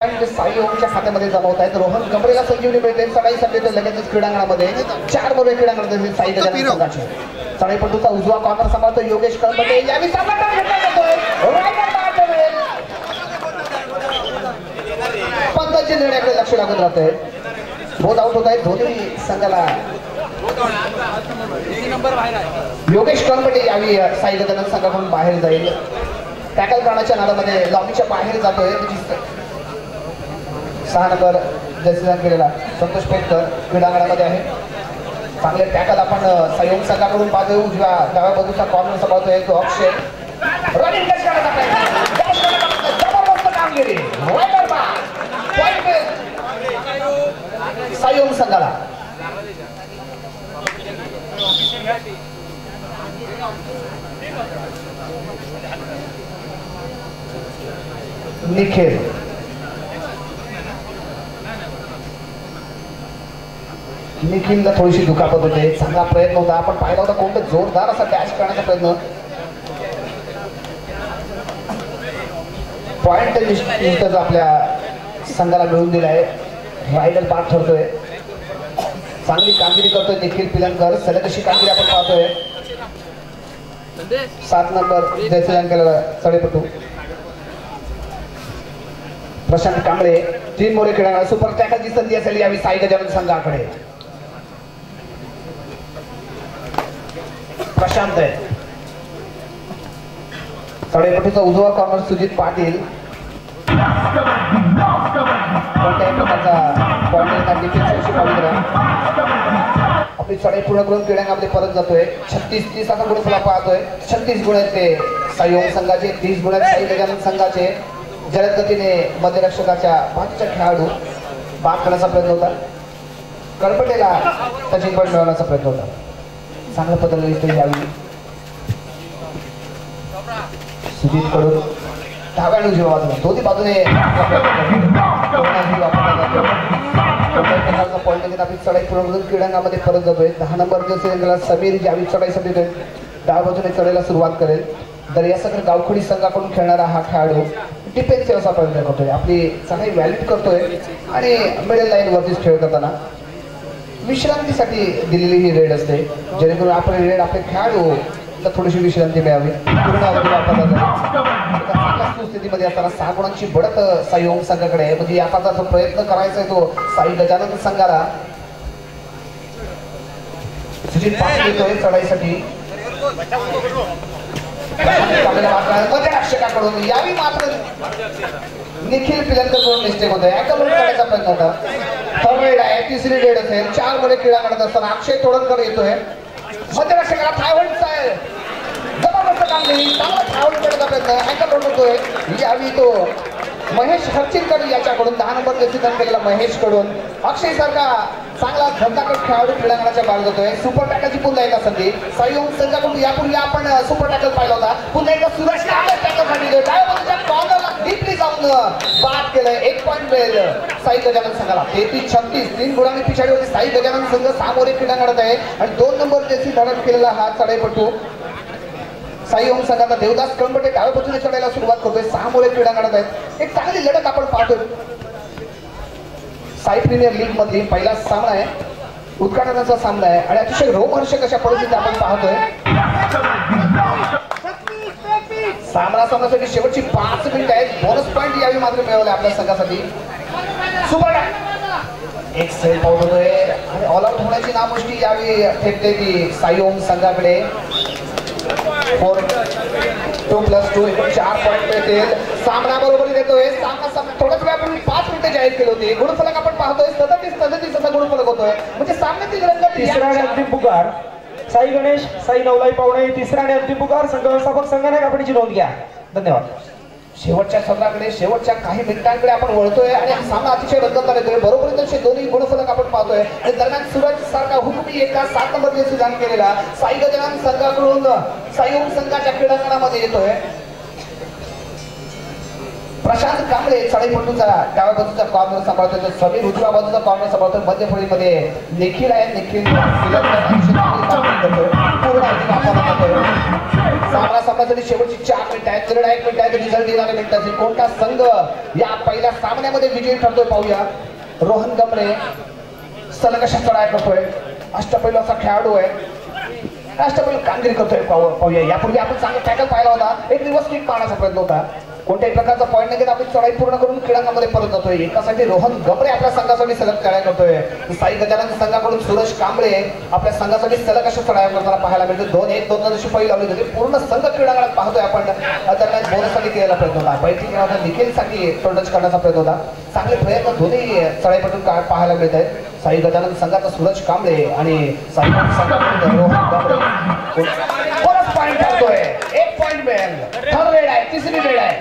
साई ओमच्या खात्यामध्ये जमा होत आहेत. रोहन गबरेला संजीवनी मिळते. सकाळी संडेचं लगेचच क्रीडांगणामध्ये 4 बोले क्रीडांगणामध्ये साई गजानन संघाचे चढाईपटूचा उजवा कॉर्नर सांभाळतो योगेश कळंबटे. यावेळी सामना घेतला जातोय. पंचांच्या निर्णयाकडे लक्ष लागून राहतंय. बोध आउट होत आहे दोन्ही संघाला. योगेश कळंबटे यावेळी साई गजानन संघाकडून बाहेर जाईल. टॅकल करण्याच्या नादामध्ये लॉबीच्या बाहेर जातोय. 6 नंबर जर्सी केलेला संतोष पेटकर क्रीडांगणामध्ये आहे. चांगले टॅकल आपण साई संघाकडून पाहतोय. उजव्या डाव्या बाजूचा कॉर्नर सांभाळतोय तो अक्षय. रनिंग टच करण्याचा प्रयत्न. जबरदस्त कामगिरी. साई ओम संघाला. निखिल निखिलला थोडीशी दुखापत होते. चांगला प्रयत्न होता. आपण पाहिला होता कोणतं जोरदार असा डॅश करण्याचा प्रयत्न. पॉइंट निश्चितच आपल्या संघाला मिळून दिला आहे. रायडल बाद ठरतोय. चांगली कामगिरी करतोय निखिल पिलंकर. सलग अशी कामगिरी आपण पाहतोय. 7 नंबर जयश्रीलंकेला चढेपटू प्रशांत कांबळे 3 मोरे खेळणार. सुपर टॅकलची संधी असेल यावेळी साई गजानन संघाकडे. प्रशांत आहे. चढेपटूचा उजवा कॉर्नर सुजित पाटील. कोणत्याही प्रकारचा पॉइंट डिफेन्स आपली चढाई पूर्ण करून क्रीडांगणामध्ये परत जातोय. 36-30 असा गुणफला पाहतोय. 36 गुण आहेत ते साई ओम संघाचे. 30 गुण आहेत साई गजानन संघाचे. जलद गतीने मध्यरक्षकाच्या बाजूच्या खेळाडू बाद करण्याचा प्रयत्न होता. कळंबटेला टचिंग पॉईंट मिळवण्याचा प्रयत्न होता. चांगल्या पद्धतीने दिसतोय यावेळी सुजित कडून डाव्या आणि उजव्या बाजूला दोन्ही बाजूने पॉईंट घेऊन आपली चढाई पूर्ण करून क्रीडांगणामध्ये परत जातोय. 10 नंबर जर्सी समीर यावेळी चढाईसाठी डाव्या बाजूने चढायला सुरुवात करेल. दर्यासागर गावखडी संघाकडून खेळणारा हा खेळाडू डिफेन्सिव्ह असा प्रयत्न करतोय. आपली चढाई व्हॅलिड करतोय आणि मिडल लाईन वरतीच खेळ करताना विश्रांतीसाठी दिलेली ही रेड असते. जेणेकरून आपण रेड आपले खेळाडू थोडीशी विश्रांती मिळावी. पूर्ण अवधी वापरला स्थितीमध्ये असताना 6 गुणांची बढत साई ओम संघाकडे आहे. म्हणजे याचा जो प्रयत्न करायचा आहे तो साई गजानन संघाला. सुजित पाटील येतोय चढाईसाठी. रक्षकाकडून यावी मात्र निखिल पिलंकर कडून मिस्टेक होत आहे. करण्याचा प्रयत्न होता. थर्ड रेड आहे. 3री रेड असेल. 4 मध्ये क्रीडा करत असताना अक्षय तोडणकर येतोय. मध्यरक्षकाला थायवंड आहे. जबरदस्त कामगिरी. चांगला थायवंड करण्याचा प्रयत्न. अँकल रोड होतोय. यावी तो महेश हरचिंकर याच्याकडून 10 नंबर जर्सी केलेला महेश कडून अक्षय सारखा चांगला धंदाकड खेळाडू क्रीडांगणाच्या बाहेर जातोय. सुपर टॅकलची पुन्हा एकदा संधी साई ओम संघाकडून. यापूर्वी आपण सुपर टॅकल पाहिला होता. पुन्हा एकदा सुरेश कॉर्नरला डीपली जाऊन बाद केलंय. 1 पॉईंट मिळेल साई गजानन संघाला. 33-36 3 गुणांनी पिछाडी होती साई गजानन संघ. 6 मोरे क्रीडांगणात आहे आणि 2 नंबर जर्सी धारण केलेला हा चढाईपटू साई ओम संघाचा देवदास कळंबटे डाव्या बाजूने चढायला सुरुवात करतोय. 6 मोरे क्रीडांगणात आहेत. एक चांगली लढत आपण पाहतोय. साई प्रीमियर लीग मधली पहिला सामना आहे. उद्घाटनाचा सामना आहे आणि अतिशय रोमहर्षक अशा परिस्थिती आपण पाहतोय. सामना संघासाठी शेवटची 5 मिनिटं आहेत. बोनस पॉईंट यावी मात्र मिळवले आपल्या संघासाठी. सुपर एक सेल आउट होतोय आणि ऑल आउट होण्याची नामुष्टी यावी ठेपते ती साई ओम संघाकडे. 4+2 4 पॉईंट मिळतील. सामना बरोबर देतोय. सामना थोड्याच वेळापूर्वी 5 मिनिटं जाहीर केली होती. गुणफलक आपण पाहतोय 37 असा गुणफलक होतोय. म्हणजे सामन्यातील रंगत. तिसरा आणि अंतिम पुकार साई गणेश साई नवलाई पावणे. तिसरा आणि अंतिम पुकार संघ व्यवस्थापक संघाने आपणची नोंद घ्या. धन्यवाद. शेवटच्या सत्राकडे शेवटच्या काही मिनिटांकडे आपण वळतोय आणि हा सामना अतिशय रंगतदार येतोय. बरोबर दोन्ही गुणफलक आपण पाहतोय आणि दरम्यान सूरज सारखा हुकमी एका 7 नंबर जर्सी धारण केलेला साई गजानन संघाकडून साई ओम संघाच्या क्रीडांगणामध्ये येतोय. प्रशांत कांबळे चढाईपटूचा डाव्या बाजूचा कॉर्नर सांभाळतोय, समीर उजव्या बाजूचा कॉर्नर सांभाळतोय, मध्य फळीमध्ये निखिल आहे. निखिल सामन्यासाठी शेवटची 4 मिनिटं आहेत. 1 मिनिट आहे रिझल्ट येणारे मिनिटाचे. कोणता संघ या पहिल्या सामन्यामध्ये विजयी ठरतोय पाहूया. रोहन गमरे सलग अशा चढाया करतोय, अष्टपैलू असा खेळाडू आहे, अष्टपैलू कामगिरी करतोय पाहूया. यापूर्वी आपण चांगला टॅकल पाहिला होता, एक रिव्हर्स किक मारण्याचा प्रयत्न होता, कोणत्याही प्रकारचा पॉईंट नाही घेत आपण चढाई पूर्ण करून क्रीडांगणामध्ये परत जातोय. एकासाठी रोहन गमरे आपल्या संघासाठी सलग चढाया करतोय. साई गजानन संघाकडून सुरेश कांबळे आपल्या संघासाठी सलग अशा चढाया करताना पाहायला मिळतो. 2-1 2 अशी पहिली लावली होती. पूर्ण संघ क्रीडांगणात पाहतोय आपण. दरम्यान बोनससाठी केलेला प्रयत्न होता, बैठकी निखिलसाठी टोटच करण्याचा प्रयत्न होता. चांगले प्रयत्न दोन्ही चढाईपटून पाहायला मिळत आहेत. साई गजानन संघाचा सूरज कांबळे आणि साई संघाकडून रोहन गमरे परत पॉईंट ठरतोय. 1 पॉईंट मिळेल. थर्ड रेड आहे, तिसरी रेड आहे.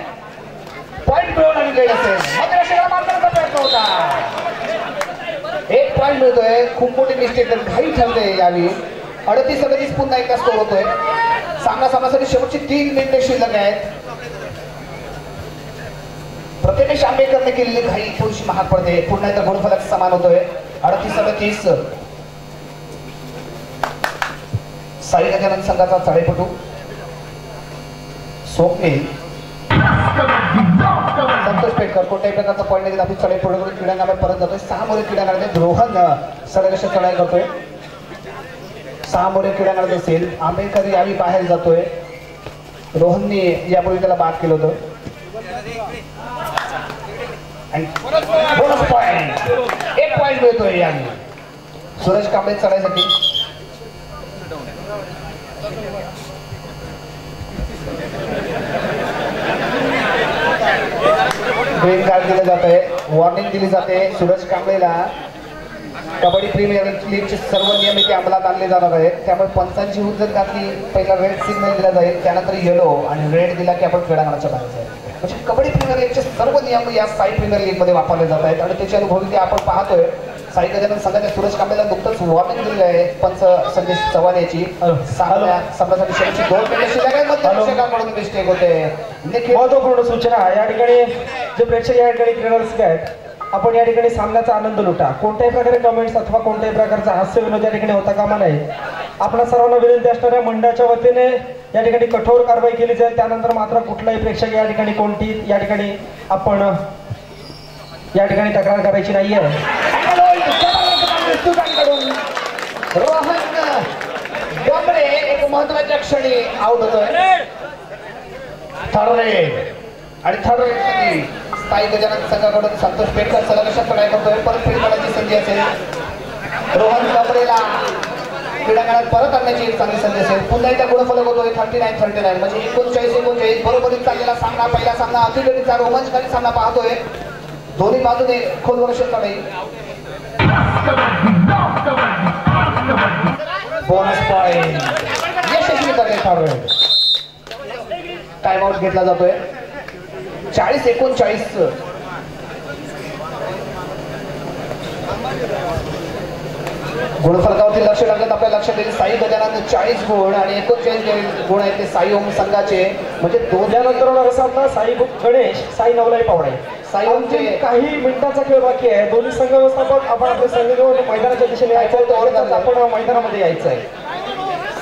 पॉईंट मिळवून आणि रेड असेल मध्यराष्ट्राला मारण्याचा प्रयत्न होता. 1 पॉईंट मिळतोय. खूप मोठी मिस्टेक घाई ठरते यावेळी. 38-37 पुन्हा एकदा स्कोर होतोय. सामन्यासाठी शेवटची 3 मिनिटे शिल्लक आहेत. प्रथमेश आंबेकरने केलेली घाई थोडीशी महाग पडते. पुन्हा एकदा गुणफलक समान होतोय. 38-37 साई गजानन संघाचा चढाईपटू स्वप्नील संतोष पेटकर कोणत्याही प्रकारचा पॉईंट नाही आपण चढाई पुढे करून क्रीडांगणात परत जातोय. 6 मोरे क्रीडांगणात रोहन सलग अशा चढाई करतोय. 6 मोरे क्रीडांगणात असेल. आंबेडकर यावेळी बाहेर जातोय. रोहनने यापूर्वी त्याला बाद केलं होतं. बोनस पॉईंट 1 पॉईंट मिळतोय यावेळी सुरेश कांबळे चढाईसाठी. ग्रीन कार्ड दिलं जात आहे, वॉर्निंग दिली जाते. सूरज कांबळेला कबड्डी प्रीमियर लीगचे सर्व नियम इथे अंमलात आणले जाणार आहेत. त्यामुळे पंचांची हुज्जत घातली, पहिला रेड सिग्नल दिला जाईल, त्यानंतर येलो आणि रेड दिला की आपण क्रीडांगणाच्या बाहेर जाईल. म्हणजे कबड्डी प्रीमियर लीगचे सर्व नियम या साई प्रीमियर लीग मध्ये वापरले जात आहेत आणि त्याची अनुभवी आपण पाहतोय. साई गजानन संघाच्या सूरज कांबळेला नुकतंच वॉर्निंग दिली आहे पंच संदेश चव्हाण याची. सामन्यासाठी शेवटची 2 मिनिटे शिल्लक आहेत. मध्यक्षकाकडून मिस्टेक होते. महत्वपूर्ण सूचना या ठिकाणी जे प्रेक्षक या ठिकाणी क्रीडक आहेत, आपण या ठिकाणी सामन्याचा आनंद लुटा. कोणत्याही प्रकारे कमेंट्स अथवा कोणत्याही प्रकारचा हास्य विनोद या ठिकाणी होता कामा नये. आपल्या सर्वांना विनंती असणाऱ्या मंडळाच्या वतीने या ठिकाणी कठोर कारवाई केली जाईल. त्यानंतर मात्र कुठलाही प्रेक्षक या ठिकाणी कोणती या ठिकाणी आपण या ठिकाणी तक्रार करायची नाहीये. रोहन गमरे एक महत्वाच्या क्षणी आउट होतोय. थर्ड रेड आणि थर्ड रेड साई गजानन संघाकडून संतोष पेटकर सलग अशा चढाई करतोय. परत फेरी संधी असेल. रोहन गमरेला क्रीडांगणात परत आणण्याची एक चांगली संधी असेल. पुन्हा एकदा गुणफलक होतोय 39-39 म्हणजे 39-39 बरोबरीत चाललेला सामना. पहिला सामना अतिगतीचा रोमांचकारी सामना पाहतोय. दोन्ही बाजूने खोलवर चढाई. बोनस पॉइंट यशस्वी करणे. टाइम आउट घेतला जातोय. 40-39 गुणफलकावरती लक्ष लागत आपल्या लक्षात येईल. साई गजानन 40 गुण आणि 39 गुण आहेत ते साई ओम संघाचे. म्हणजे 2 सामना साई गणेश साई नवलाई पावडे. साई ओमचे काही मिनिटाचा खेळ बाकी आहे. दोन्ही संघ व्यवस्थापक आपण आपले संघ घेऊन मैदानाच्या दिशेने यायचं. आपण मैदानामध्ये यायचं आहे.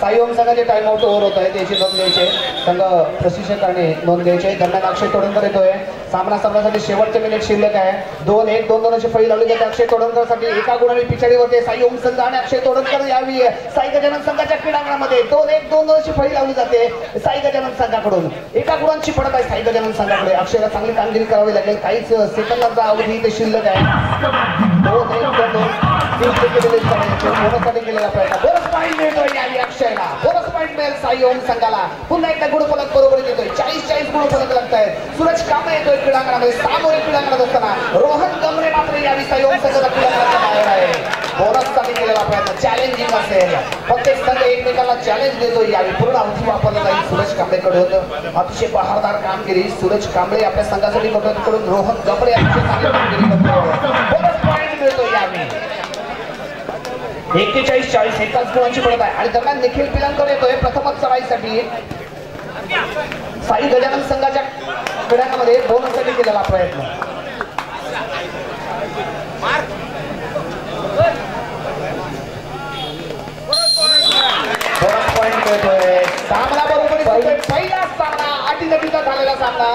साई ओम संघाचे टाइम आउट ओव्हर होत आहे, त्याची नोंद घ्यायची. संघ प्रशिक्षकाने नोंद घ्यायची. दरम्यान अक्षय तोडणकर येतोय. सामन्यासाठी शेवटचे मिनिट शिल्लक आहे. 2-1 2-2 अशी फळी लावली जाते अक्षय तोडणकरसाठी. एका गुणाने पिछाडीवरती साई ओम संघ आणि अक्षय तोडणकर यावी साई गजानन संघाच्या क्रीडांगणामध्ये 2-1 2-2 अशी फळी लावली जाते साई गजानन संघाकडून. एका गुणांची पडत आहे साई गजानन संघाकडे. अक्षयला चांगली कामगिरी करावी लागेल. काहीच सेकंदाचा अवधी इथे शिल्लक आहे. 2-1 2-2 केलेला प्रयत्न. बोनस पॉईंट मिळतोय यावी अक्षयला. बोनस पॉईंट मिळेल साई ओम संघाला. पुन्हा एकदा गुणफलक बरोबर येतोय. 40-40 गुणफलक लागत आहेत. सूरज कांबळे येतोय क्रीडांगणामध्ये. 6 मोरे क्रीडांगणात असताना रोहन गमरे मात्र यावी साई ओम संघाचा क्रीडांगणाच्या बाहेर आहे. बोनससाठी केलेला प्रयत्न चॅलेंजिंग असेल. प्रत्येक संघ एकमेकांना चॅलेंज देतो. यावी पूर्ण अवधी वापरला जाईल. सूरज कांबळेकडे होतं. अतिशय बहारदार कामगिरी सूरज कांबळे आपल्या संघासाठी करतो. रोहन गमरे अतिशय चांगली कामगिरी करतो. बोनस पॉईंट मिळतो यावी. 41-40 एकाच गुणांची पडत आहे. आणि दरम्यान निखिल पिलांकर येतोय प्रथमच चढाईसाठी. साई गजानन संघाच्या क्रमांकामध्ये बोनससाठी केलेला प्रयत्न बोनस पॉइंट मिळतोय. सामना बरोबर पहिला सामना अटीतटीचा झालेला सामना.